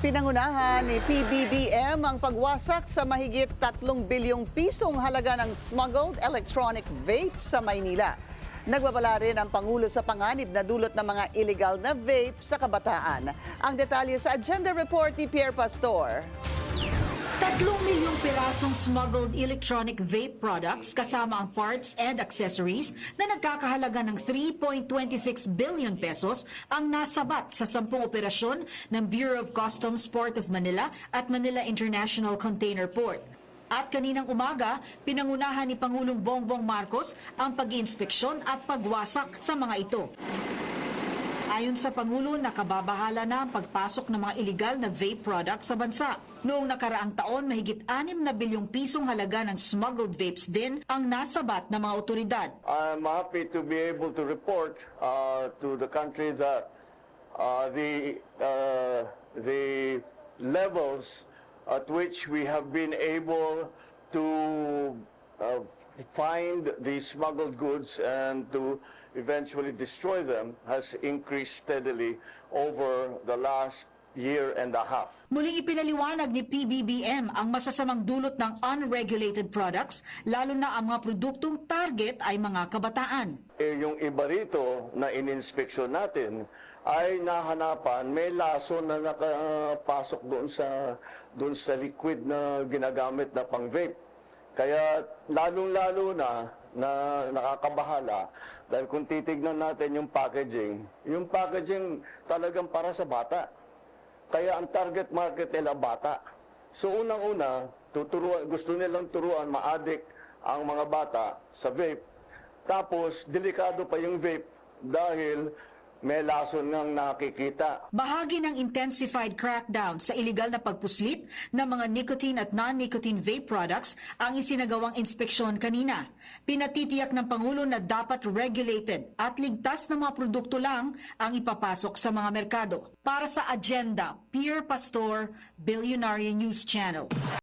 Pinangunahan ni PBBM ang pagwasak sa mahigit 3 bilyong pisong halaga ng smuggled electronic vape sa Maynila. Nagbabala rin ang Pangulo sa panganib na dulot ng mga illegal na vape sa kabataan. Ang detalye sa Agenda Report ni Pierre Pastor. 3 milyong pirasong smuggled electronic vape products kasama ang parts and accessories na nagkakahalaga ng 3.26 billion pesos ang nasabat sa 10 operasyon ng Bureau of Customs Port of Manila at Manila International Container Port. At kaninang umaga, pinangunahan ni Pangulong Bongbong Marcos ang pag-iinspeksyon at pagwasak sa mga ito. Ayon sa Pangulo, nakababahala na ang pagpasok ng mga illegal na vape products sa bansa. Noong nakaraang taon, mahigit 6 na bilyong pisong halaga ng smuggled vapes din ang nasabat ng mga otoridad. I'm happy to be able to report to the country that the levels at which we have been able to find the smuggled goods and to eventually destroy them has increased steadily over the last year and a half. Muling ipinaliwanag ni PBBM ang masasamang dulot ng unregulated products, lalo na ang mga produktong target ay mga kabataan. Yung iba rito na ininspeksyon natin ay nahanapan may laso na nakapasok doon sa liquid na ginagamit na pang-vape. Kaya lalong-lalo na nakakabahala dahil kung titignan natin yung packaging talagang para sa bata. Kaya ang target market nila bata. So unang-una, gusto nilang turuan ma-addict ang mga bata sa vape. Tapos delikado pa yung vape dahil may lason ngang nakikita. Bahagi ng intensified crackdown sa illegal na pagpuslit ng mga nicotine at non-nicotine vape products ang isinagawang inspeksyon kanina. Pinatitiyak ng Pangulo na dapat regulated at ligtas na mga produkto lang ang ipapasok sa mga merkado. Para sa Agenda, Pierre Pastor, Billionaire News Channel.